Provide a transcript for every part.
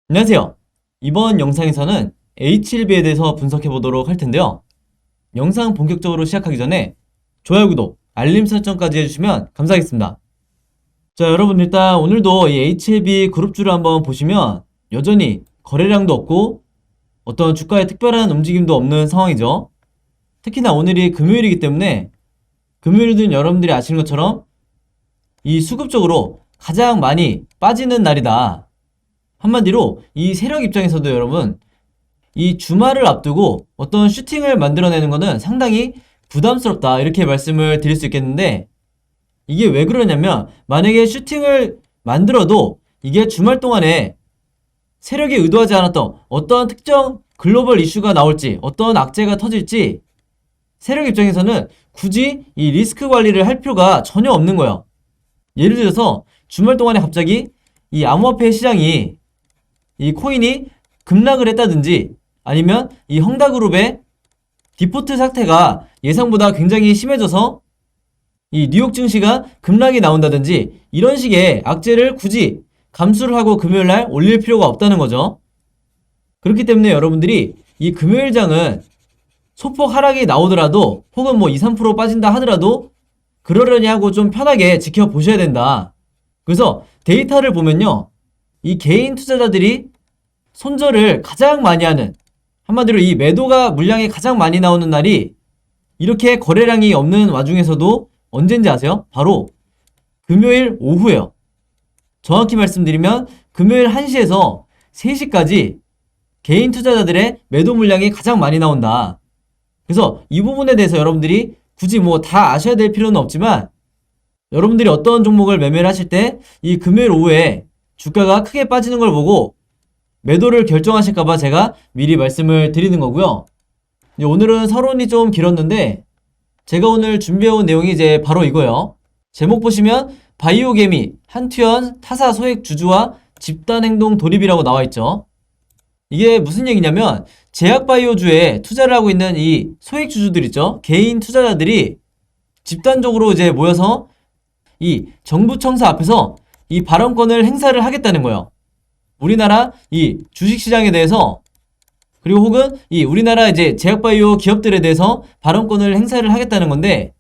안녕하세요. 이번 영상에서는 H1B에 대해서 분석해 보도록 할 텐데요. 영상 본격적으로 시작하기 전에 좋아요, 구독, 알림 설정까지 해주시면 감사하겠습니다. 자, 여러분 일단 오늘도 이 H1B 그룹주를 한번 보시면 여전히 거래량도 없고 어떤 주가에 특별한 움직임도 없는 상황이죠. 특히나 오늘이 금요일이기 때문에 금요일은 여러분들이 아시는 것처럼 이 수급적으로 가장 많이 빠지는 날이다. 한마디로 이 세력 입장에서도 여러분 이 주말을 앞두고 어떤 슈팅을 만들어내는 것은 상당히 부담스럽다 이렇게 말씀을 드릴 수 있겠는데, 이게 왜 그러냐면 만약에 슈팅을 만들어도 이게 주말 동안에 세력이 의도하지 않았던 어떠한 특정 글로벌 이슈가 나올지 어떤 악재가 터질지 세력 입장에서는 굳이 이 리스크 관리를 할 필요가 전혀 없는 거예요. 예를 들어서 주말 동안에 갑자기 이 암호화폐 시장이 이 코인이 급락을 했다든지 아니면 이 헝다그룹의 디포트 사태가 예상보다 굉장히 심해져서 이 뉴욕 증시가 급락이 나온다든지 이런 식의 악재를 굳이 감수를 하고 금요일날 올릴 필요가 없다는 거죠. 그렇기 때문에 여러분들이 이 금요일장은 소폭 하락이 나오더라도 혹은 뭐 2, 3% 빠진다 하더라도 그러려니 하고 좀 편하게 지켜보셔야 된다. 그래서 데이터를 보면요, 이 개인 투자자들이 손절을 가장 많이 하는, 한마디로 이 매도가 물량이 가장 많이 나오는 날이 이렇게 거래량이 없는 와중에서도 언젠지 아세요? 바로 금요일 오후예요. 정확히 말씀드리면 금요일 1시에서 3시까지 개인 투자자들의 매도 물량이 가장 많이 나온다. 그래서 이 부분에 대해서 여러분들이 굳이 뭐 다 아셔야 될 필요는 없지만, 여러분들이 어떤 종목을 매매를 하실 때 이 금요일 오후에 주가가 크게 빠지는 걸 보고 매도를 결정하실까봐 제가 미리 말씀을 드리는 거고요. 오늘은 서론이 좀 길었는데 제가 오늘 준비해온 내용이 이제 바로 이거예요. 제목 보시면 바이오개미, 한투현, 타사 소액 주주와 집단행동 돌입이라고 나와있죠. 이게 무슨 얘기냐면 제약바이오주에 투자를 하고 있는 이 소액 주주들 있죠. 개인 투자자들이 집단적으로 이제 모여서 이 정부 청사 앞에서 이 발언권을 행사를 하겠다는 거예요. 우리나라 이 주식시장에 대해서, 그리고 혹은 이 우리나라 이제 제약바이오 기업들에 대해서 발언권을 행사를 하겠다는 건데,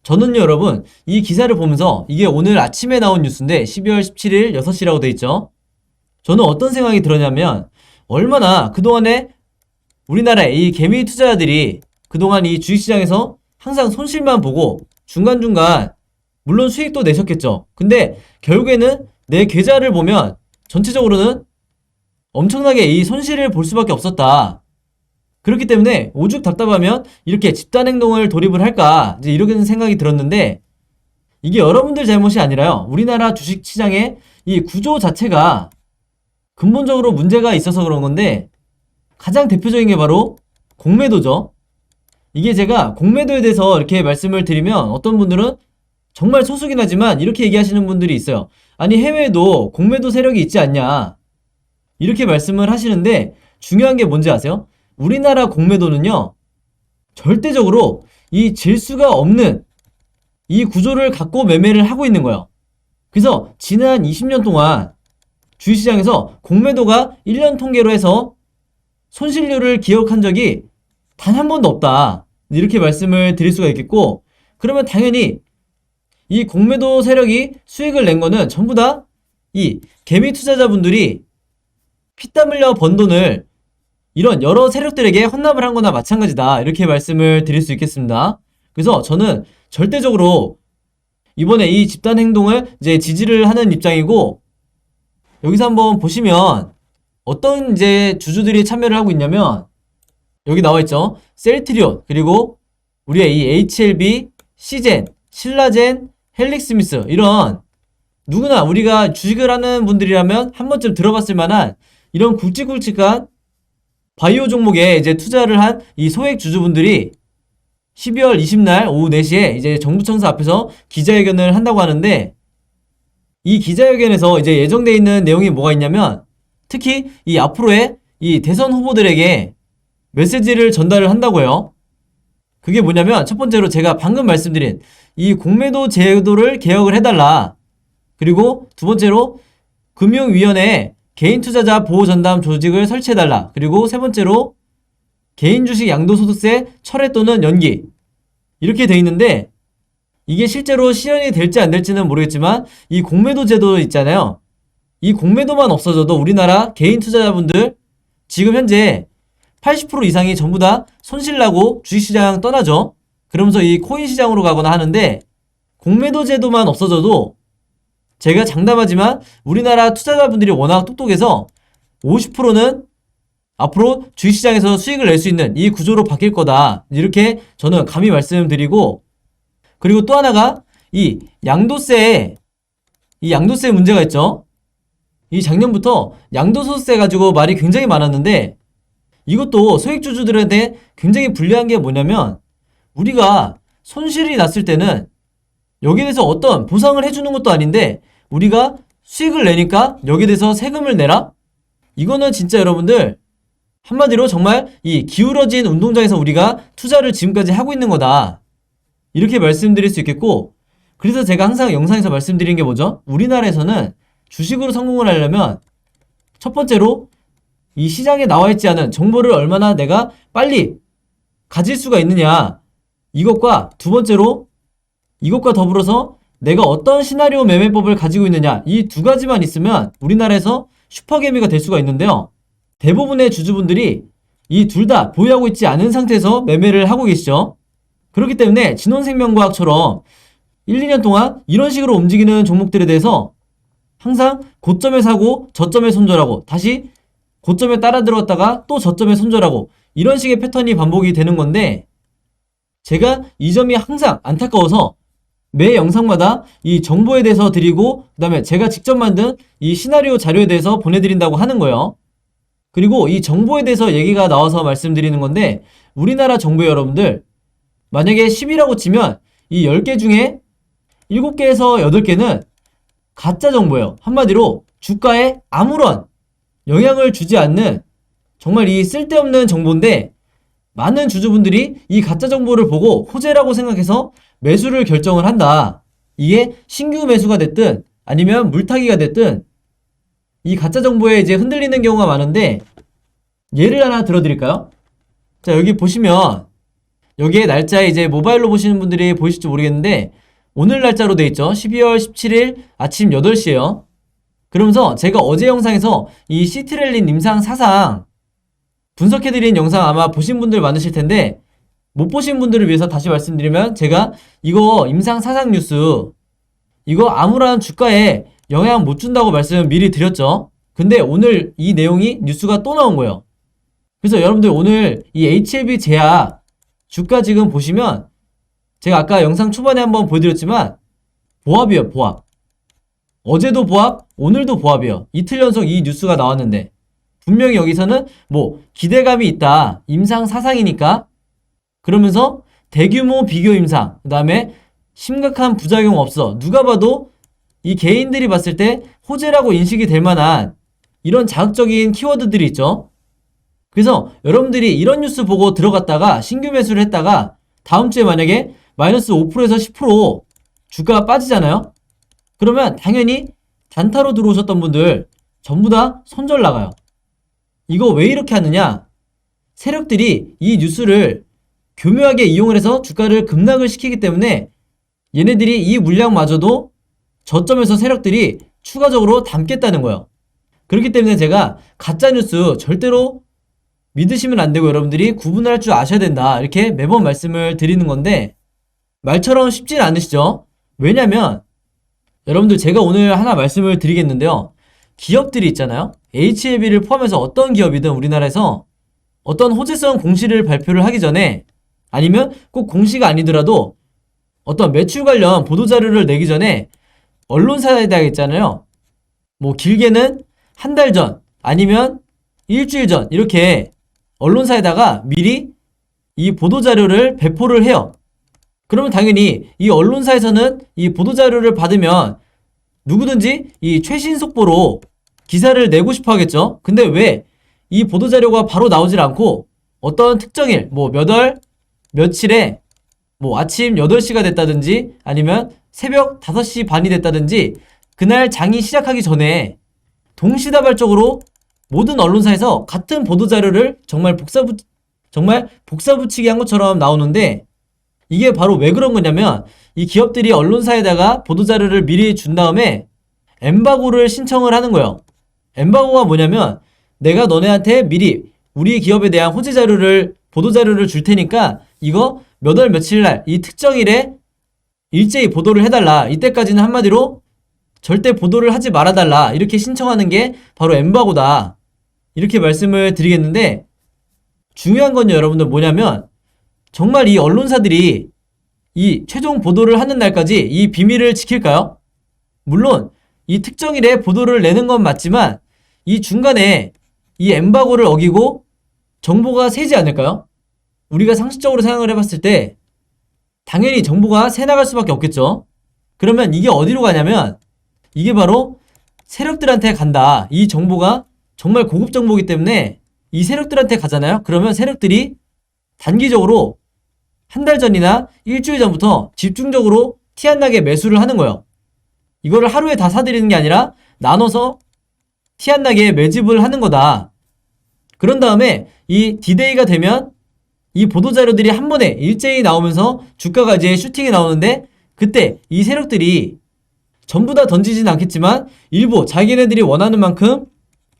저는요 여러분 이 기사를 보면서, 이게 오늘 아침에 나온 뉴스인데 12월 17일 6시라고 돼 있죠. 저는 어떤 생각이 들었냐면, 얼마나 그동안에 우리나라의 이 개미 투자자들이 그동안 이 주식시장에서 항상 손실만 보고 중간중간 물론 수익도 내셨겠죠. 근데 결국에는 내 계좌를 보면 전체적으로는 엄청나게 이 손실을 볼 수밖에 없었다. 그렇기 때문에 오죽 답답하면 이렇게 집단행동을 돌입을 할까, 이제 이렇게 생각이 들었는데, 이게 여러분들 잘못이 아니라요, 우리나라 주식시장의 이 구조 자체가 근본적으로 문제가 있어서 그런 건데, 가장 대표적인 게 바로 공매도죠. 이게 제가 공매도에 대해서 이렇게 말씀을 드리면 어떤 분들은 정말 소수긴 하지만 이렇게 얘기하시는 분들이 있어요. 아니 해외에도 공매도 세력이 있지 않냐, 이렇게 말씀을 하시는데, 중요한 게 뭔지 아세요? 우리나라 공매도는요 절대적으로 이 질수가 없는 이 구조를 갖고 매매를 하고 있는 거예요. 그래서 지난 20년 동안 주식시장에서 공매도가 1년 통계로 해서 손실률을 기록한 적이 단 한 번도 없다, 이렇게 말씀을 드릴 수가 있겠고, 그러면 당연히 이 공매도 세력이 수익을 낸 거는 전부 다 이 개미 투자자분들이 피땀 흘려 번 돈을 이런 여러 세력들에게 헌납을 한 거나 마찬가지다, 이렇게 말씀을 드릴 수 있겠습니다. 그래서 저는 절대적으로 이번에 이 집단 행동을 이제 지지를 하는 입장이고, 여기서 한번 보시면 어떤 이제 주주들이 참여를 하고 있냐면, 여기 나와 있죠. 셀트리온, 그리고 우리의 이 HLB, 시젠, 신라젠, 헬릭스미스, 이런 누구나 우리가 주식을 하는 분들이라면 한 번쯤 들어봤을 만한 이런 굵직굵직한 바이오 종목에 이제 투자를 한 이 소액 주주분들이 12월 20날 오후 4시에 이제 정부 청사 앞에서 기자회견을 한다고 하는데, 이 기자회견에서 이제 예정되어 있는 내용이 뭐가 있냐면, 특히 이 앞으로의 이 대선 후보들에게 메시지를 전달을 한다고 해요. 그게 뭐냐면, 첫 번째로 제가 방금 말씀드린 이 공매도 제도를 개혁을 해달라. 그리고 두 번째로 금융위원회에 개인 투자자 보호 전담 조직을 설치해달라. 그리고 세 번째로 개인 주식 양도소득세 철회 또는 연기. 이렇게 돼 있는데 이게 실제로 실현이 될지 안 될지는 모르겠지만 이 공매도 제도 있잖아요. 이 공매도만 없어져도 우리나라 개인 투자자분들 지금 현재 80% 이상이 전부 다 손실나고 주식시장 떠나죠. 그러면서 이 코인 시장으로 가거나 하는데 공매도 제도만 없어져도 제가 장담하지만 우리나라 투자자분들이 워낙 똑똑해서 50%는 앞으로 주식시장에서 수익을 낼 수 있는 이 구조로 바뀔 거다. 이렇게 저는 감히 말씀드리고, 그리고 또 하나가 이 양도세 문제가 있죠. 이 작년부터 양도소득세 가지고 말이 굉장히 많았는데 이것도 소액주주들한테 굉장히 불리한 게 뭐냐면 우리가 손실이 났을 때는 여기에 대해서 어떤 보상을 해주는 것도 아닌데 우리가 수익을 내니까 여기에 대해서 세금을 내라? 이거는 진짜 여러분들 한마디로 정말 이 기울어진 운동장에서 우리가 투자를 지금까지 하고 있는 거다. 이렇게 말씀드릴 수 있겠고, 그래서 제가 항상 영상에서 말씀드리는 게 뭐죠? 우리나라에서는 주식으로 성공을 하려면 첫 번째로 이 시장에 나와 있지 않은 정보를 얼마나 내가 빨리 가질 수가 있느냐, 이것과 두 번째로 이것과 더불어서 내가 어떤 시나리오 매매법을 가지고 있느냐, 이 두 가지만 있으면 우리나라에서 슈퍼개미가 될 수가 있는데요. 대부분의 주주분들이 이 둘 다 보유하고 있지 않은 상태에서 매매를 하고 계시죠. 그렇기 때문에 진원생명과학처럼 1, 2년 동안 이런 식으로 움직이는 종목들에 대해서 항상 고점에 사고 저점에 손절하고 다시 고점에 따라 들어갔다가 또 저점에 손절하고 이런 식의 패턴이 반복이 되는 건데, 제가 이 점이 항상 안타까워서 매 영상마다 이 정보에 대해서 드리고 그 다음에 제가 직접 만든 이 시나리오 자료에 대해서 보내드린다고 하는 거예요. 그리고 이 정보에 대해서 얘기가 나와서 말씀드리는 건데, 우리나라 정부 여러분들 만약에 10이라고 치면 이 10개 중에 7개에서 8개는 가짜 정보예요. 한마디로 주가에 아무런 영향을 주지 않는 정말 이 쓸데없는 정보인데 많은 주주분들이 이 가짜 정보를 보고 호재라고 생각해서 매수를 결정을 한다. 이게 신규 매수가 됐든 아니면 물타기가 됐든 이 가짜 정보에 이제 흔들리는 경우가 많은데, 예를 하나 들어드릴까요? 자, 여기 보시면 여기에 날짜에 이제 모바일로 보시는 분들이 보이실지 모르겠는데 오늘 날짜로 돼 있죠. 12월 17일 아침 8시에요. 그러면서 제가 어제 영상에서 이 시트랠린 임상 사상 분석해드린 영상 아마 보신 분들 많으실 텐데 못 보신 분들을 위해서 다시 말씀드리면, 제가 이거 임상 사상 뉴스 이거 아무런 주가에 영향 못 준다고 말씀 미리 드렸죠. 근데 오늘 이 내용이 뉴스가 또 나온 거예요. 그래서 여러분들 오늘 이 HLB 제약 주가 지금 보시면 제가 아까 영상 초반에 한번 보여드렸지만 보합이에요. 보합. 어제도 보합, 오늘도 보합이에요. 이틀 연속 이 뉴스가 나왔는데 분명히 여기서는 뭐 기대감이 있다, 임상 사상이니까, 그러면서 대규모 비교 임상, 그 다음에 심각한 부작용 없어, 누가 봐도 이 개인들이 봤을 때 호재라고 인식이 될 만한 이런 자극적인 키워드들이 있죠. 그래서 여러분들이 이런 뉴스 보고 들어갔다가 신규 매수를 했다가 다음 주에 만약에 마이너스 5%에서 10% 주가가 빠지잖아요. 그러면 당연히 단타로 들어오셨던 분들 전부 다 손절 나가요. 이거 왜 이렇게 하느냐? 세력들이 이 뉴스를 교묘하게 이용을 해서 주가를 급락을 시키기 때문에 얘네들이 이 물량마저도 저점에서 세력들이 추가적으로 담겠다는 거예요. 그렇기 때문에 제가 가짜뉴스 절대로 믿으시면 안 되고 여러분들이 구분할 줄 아셔야 된다, 이렇게 매번 말씀을 드리는 건데 말처럼 쉽진 않으시죠? 왜냐면 여러분들 제가 오늘 하나 말씀을 드리겠는데요. 기업들이 있잖아요. HLB를 포함해서 어떤 기업이든 우리나라에서 어떤 호재성 공시를 발표를 하기 전에, 아니면 꼭 공시가 아니더라도 어떤 매출 관련 보도자료를 내기 전에 언론사에다가 있잖아요. 뭐 길게는 한 달 전 아니면 일주일 전 이렇게 언론사에다가 미리 이 보도자료를 배포를 해요. 그러면 당연히 이 언론사에서는 이 보도자료를 받으면 누구든지 이 최신 속보로 기사를 내고 싶어 하겠죠. 근데 왜 이 보도자료가 바로 나오질 않고 어떤 특정일, 뭐 몇 월, 며칠에 뭐 아침 8시가 됐다든지 아니면 새벽 5시 반이 됐다든지 그날 장이 시작하기 전에 동시다발적으로 모든 언론사에서 같은 보도자료를 정말 복사붙이기 한 것처럼 나오는데, 이게 바로 왜 그런 거냐면 이 기업들이 언론사에다가 보도자료를 미리 준 다음에 엠바고를 신청을 하는 거예요. 엠바고가 뭐냐면 내가 너네한테 미리 우리 기업에 대한 호재 자료를, 보도자료를 줄 테니까 이거 몇 월 며칠 날 이 특정일에 일제히 보도를 해달라. 이때까지는 한마디로 절대 보도를 하지 말아달라. 이렇게 신청하는 게 바로 엠바고다. 이렇게 말씀을 드리겠는데, 중요한 건요 여러분들 뭐냐면 정말 이 언론사들이 이 최종 보도를 하는 날까지 이 비밀을 지킬까요? 물론 이 특정일에 보도를 내는 건 맞지만 이 중간에 이 엠바고를 어기고 정보가 새지 않을까요? 우리가 상식적으로 생각을 해봤을 때 당연히 정보가 새 나갈 수밖에 없겠죠. 그러면 이게 어디로 가냐면 이게 바로 세력들한테 간다. 이 정보가 정말 고급 정보이기 때문에 이 세력들한테 가잖아요. 그러면 세력들이 단기적으로 한 달 전이나 일주일 전부터 집중적으로 티 안 나게 매수를 하는 거예요. 이거를 하루에 다 사들이는 게 아니라 나눠서 티 안 나게 매집을 하는 거다. 그런 다음에 이 디데이가 되면 이 보도자료들이 한 번에 일제히 나오면서 주가가 이제 슈팅이 나오는데, 그때 이 세력들이 전부 다 던지진 않겠지만 일부 자기네들이 원하는 만큼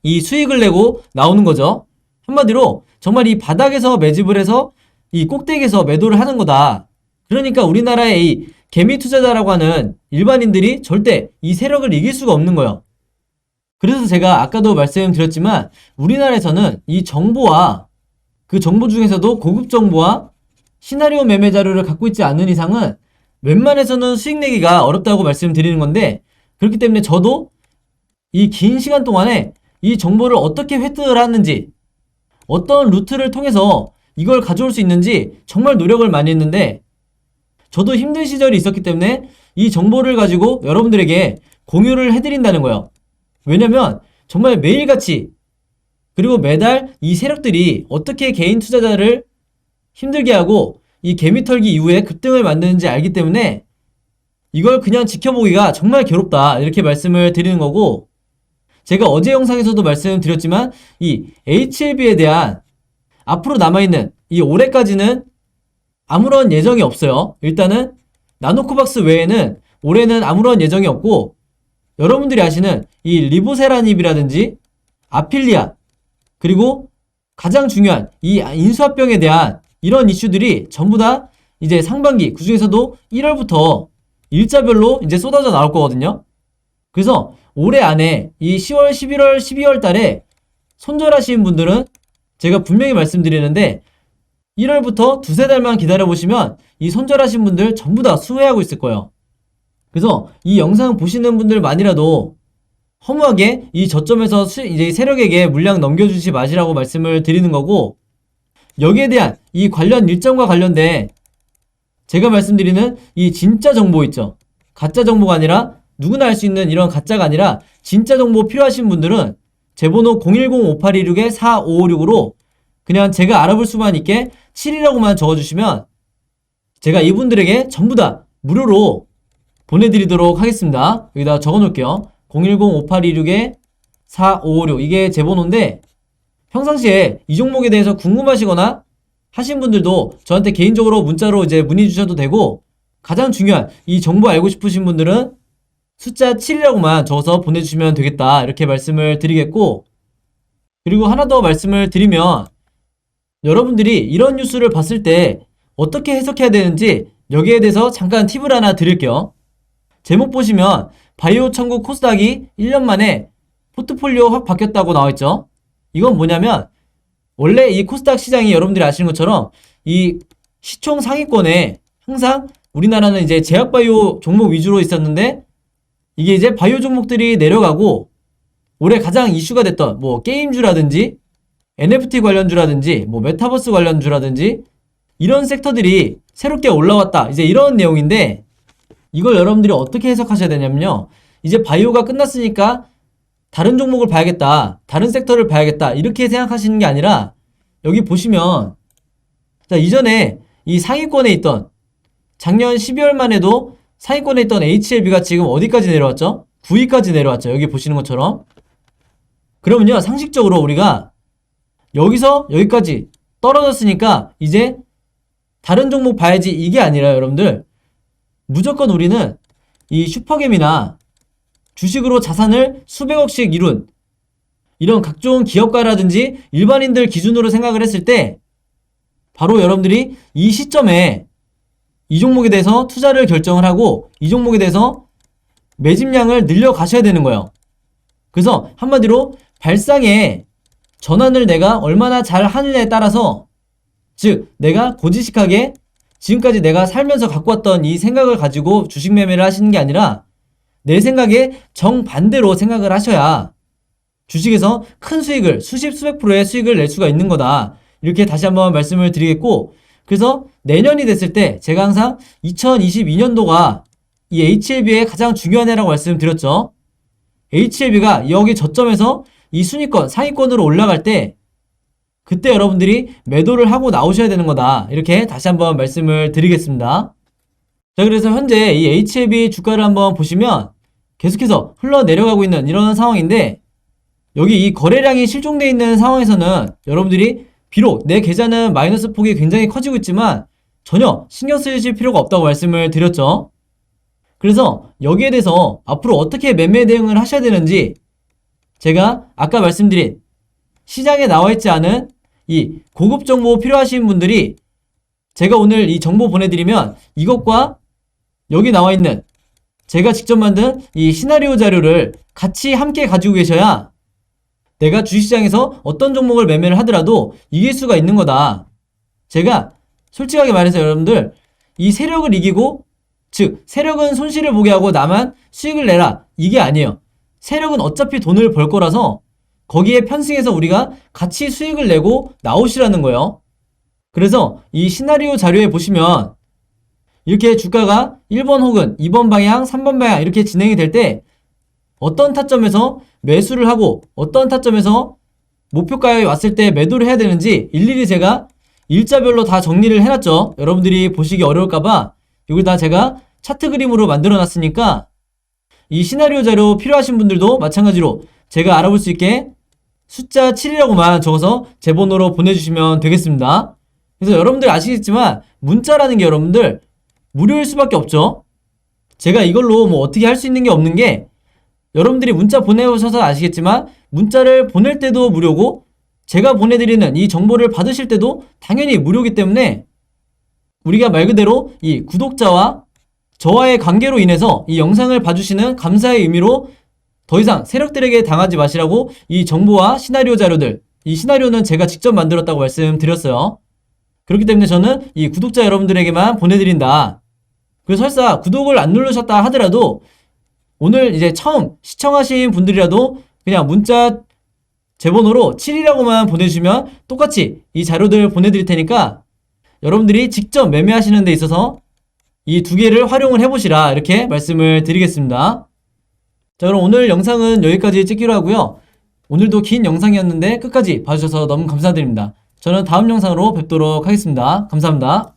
이 수익을 내고 나오는 거죠. 한마디로 정말 이 바닥에서 매집을 해서 이 꼭대기에서 매도를 하는 거다. 그러니까 우리나라의 이 개미 투자자라고 하는 일반인들이 절대 이 세력을 이길 수가 없는 거예요. 그래서 제가 아까도 말씀드렸지만 우리나라에서는 이 정보와 그 정보 중에서도 고급 정보와 시나리오 매매 자료를 갖고 있지 않는 이상은 웬만해서는 수익 내기가 어렵다고 말씀드리는 건데, 그렇기 때문에 저도 이 긴 시간 동안에 이 정보를 어떻게 획득을 하는지, 어떤 루트를 통해서 이걸 가져올 수 있는지 정말 노력을 많이 했는데, 저도 힘든 시절이 있었기 때문에 이 정보를 가지고 여러분들에게 공유를 해드린다는 거예요. 왜냐면 정말 매일같이, 그리고 매달 이 세력들이 어떻게 개인 투자자를 힘들게 하고 이 개미털기 이후에 급등을 만드는지 알기 때문에 이걸 그냥 지켜보기가 정말 괴롭다, 이렇게 말씀을 드리는 거고, 제가 어제 영상에서도 말씀드렸지만 이 HLB에 대한 앞으로 남아있는 이 올해까지는 아무런 예정이 없어요. 일단은 나노코박스 외에는 올해는 아무런 예정이 없고, 여러분들이 아시는 이 리보세라닙이라든지 아필리아, 그리고 가장 중요한 이 인수합병에 대한 이런 이슈들이 전부 다 이제 상반기, 그 중에서도 1월부터 일자별로 이제 쏟아져 나올 거거든요. 그래서 올해 안에 이 10월, 11월, 12월 달에 손절하시는 분들은 제가 분명히 말씀드리는데 1월부터 두세 달만 기다려보시면 이 손절하신 분들 전부 다 수혜하고 있을 거예요. 그래서 이 영상 보시는 분들만이라도 허무하게 이 저점에서 이제 세력에게 물량 넘겨주지 마시라고 말씀을 드리는 거고, 여기에 대한 이 관련 일정과 관련된 제가 말씀드리는 이 진짜 정보 있죠. 가짜 정보가 아니라, 누구나 알 수 있는 이런 가짜가 아니라 진짜 정보 필요하신 분들은 제 번호 010-5826-4556으로 그냥 제가 알아볼 수만 있게 7이라고만 적어주시면 제가 이분들에게 전부 다 무료로 보내드리도록 하겠습니다. 여기다 적어놓을게요. 010-5826-4556, 이게 제 번호인데, 평상시에 이 종목에 대해서 궁금하시거나 하신 분들도 저한테 개인적으로 문자로 이제 문의 주셔도 되고, 가장 중요한 이 정보 알고 싶으신 분들은 숫자 7이라고만 적어서 보내주시면 되겠다, 이렇게 말씀을 드리겠고, 그리고 하나 더 말씀을 드리면 여러분들이 이런 뉴스를 봤을 때 어떻게 해석해야 되는지 여기에 대해서 잠깐 팁을 하나 드릴게요. 제목 보시면 바이오 천국 코스닥이 1년 만에 포트폴리오 확 바뀌었다고 나와있죠. 이건 뭐냐면 원래 이 코스닥 시장이 여러분들이 아시는 것처럼 이 시총 상위권에 항상 우리나라는 이제 제약바이오 종목 위주로 있었는데, 이게 이제 바이오 종목들이 내려가고 올해 가장 이슈가 됐던 뭐 게임주라든지 NFT 관련주라든지 뭐 메타버스 관련주라든지 이런 섹터들이 새롭게 올라왔다, 이제 이런 내용인데, 이걸 여러분들이 어떻게 해석하셔야 되냐면요, 이제 바이오가 끝났으니까 다른 종목을 봐야겠다, 다른 섹터를 봐야겠다, 이렇게 생각하시는 게 아니라, 여기 보시면 자, 이전에 이 상위권에 있던, 작년 12월만 해도 상위권에 있던 HLB가 지금 어디까지 내려왔죠? 9위까지 내려왔죠. 여기 보시는 것처럼. 그러면요, 상식적으로 우리가 여기서 여기까지 떨어졌으니까 이제 다른 종목 봐야지, 이게 아니라 여러분들, 무조건 우리는 이 슈퍼겜이나 주식으로 자산을 수백억씩 이룬 이런 각종 기업가라든지 일반인들 기준으로 생각을 했을 때 바로 여러분들이 이 시점에 이 종목에 대해서 투자를 결정을 하고 이 종목에 대해서 매집량을 늘려 가셔야 되는 거예요. 그래서 한마디로 발상의 전환을 내가 얼마나 잘 하느냐에 따라서, 즉 내가 고지식하게 지금까지 내가 살면서 갖고 왔던 이 생각을 가지고 주식 매매를 하시는 게 아니라 내 생각에 정반대로 생각을 하셔야 주식에서 큰 수익을, 수십 수백 프로의 수익을 낼 수가 있는 거다. 이렇게 다시 한번 말씀을 드리겠고, 그래서 내년이 됐을 때 제가 항상 2022년도가 이 HLB의 가장 중요한 해라고 말씀드렸죠. HLB가 여기 저점에서 이 순위권, 상위권으로 올라갈 때 그때 여러분들이 매도를 하고 나오셔야 되는 거다. 이렇게 다시 한번 말씀을 드리겠습니다. 자, 그래서 현재 이 HLB 주가를 한번 보시면 계속해서 흘러내려가고 있는 이런 상황인데, 여기 이 거래량이 실종되어 있는 상황에서는 여러분들이 비록 내 계좌는 마이너스 폭이 굉장히 커지고 있지만 전혀 신경 쓰실 필요가 없다고 말씀을 드렸죠. 그래서 여기에 대해서 앞으로 어떻게 매매 대응을 하셔야 되는지 제가 아까 말씀드린 시장에 나와 있지 않은 이 고급 정보 필요하신 분들이 제가 오늘 이 정보 보내드리면 이것과 여기 나와 있는 제가 직접 만든 이 시나리오 자료를 같이 함께 가지고 계셔야 내가 주식시장에서 어떤 종목을 매매를 하더라도 이길 수가 있는 거다. 제가 솔직하게 말해서 여러분들, 이 세력을 이기고, 즉 세력은 손실을 보게 하고 나만 수익을 내라, 이게 아니에요. 세력은 어차피 돈을 벌 거라서 거기에 편승해서 우리가 같이 수익을 내고 나오시라는 거예요. 그래서 이 시나리오 자료에 보시면 이렇게 주가가 1번 혹은 2번 방향, 3번 방향 이렇게 진행이 될 때 어떤 타점에서 매수를 하고 어떤 타점에서 목표가에 왔을 때 매도를 해야 되는지 일일이 제가 일자별로 다 정리를 해놨죠. 여러분들이 보시기 어려울까봐 여기다 제가 차트 그림으로 만들어 놨으니까 이 시나리오 자료 필요하신 분들도 마찬가지로 제가 알아볼 수 있게 숫자 7이라고만 적어서 제 번호로 보내주시면 되겠습니다. 그래서 여러분들 아시겠지만 문자라는 게 여러분들 무료일 수밖에 없죠. 제가 이걸로 뭐 어떻게 할 수 있는 게 없는 게, 여러분들이 문자 보내오셔서 아시겠지만 문자를 보낼 때도 무료고 제가 보내드리는 이 정보를 받으실 때도 당연히 무료이기 때문에 우리가 말 그대로 이 구독자와 저와의 관계로 인해서 이 영상을 봐주시는 감사의 의미로 더 이상 세력들에게 당하지 마시라고 이 정보와 시나리오 자료들, 이 시나리오는 제가 직접 만들었다고 말씀드렸어요. 그렇기 때문에 저는 이 구독자 여러분들에게만 보내드린다. 그래서 설사 구독을 안 누르셨다 하더라도 오늘 이제 처음 시청하신 분들이라도 그냥 문자 제 번호로 7이라고만 보내주시면 똑같이 이 자료들 보내드릴 테니까 여러분들이 직접 매매하시는 데 있어서 이 두 개를 활용을 해보시라, 이렇게 말씀을 드리겠습니다. 자, 그럼 오늘 영상은 여기까지 찍기로 하고요. 오늘도 긴 영상이었는데 끝까지 봐주셔서 너무 감사드립니다. 저는 다음 영상으로 뵙도록 하겠습니다. 감사합니다.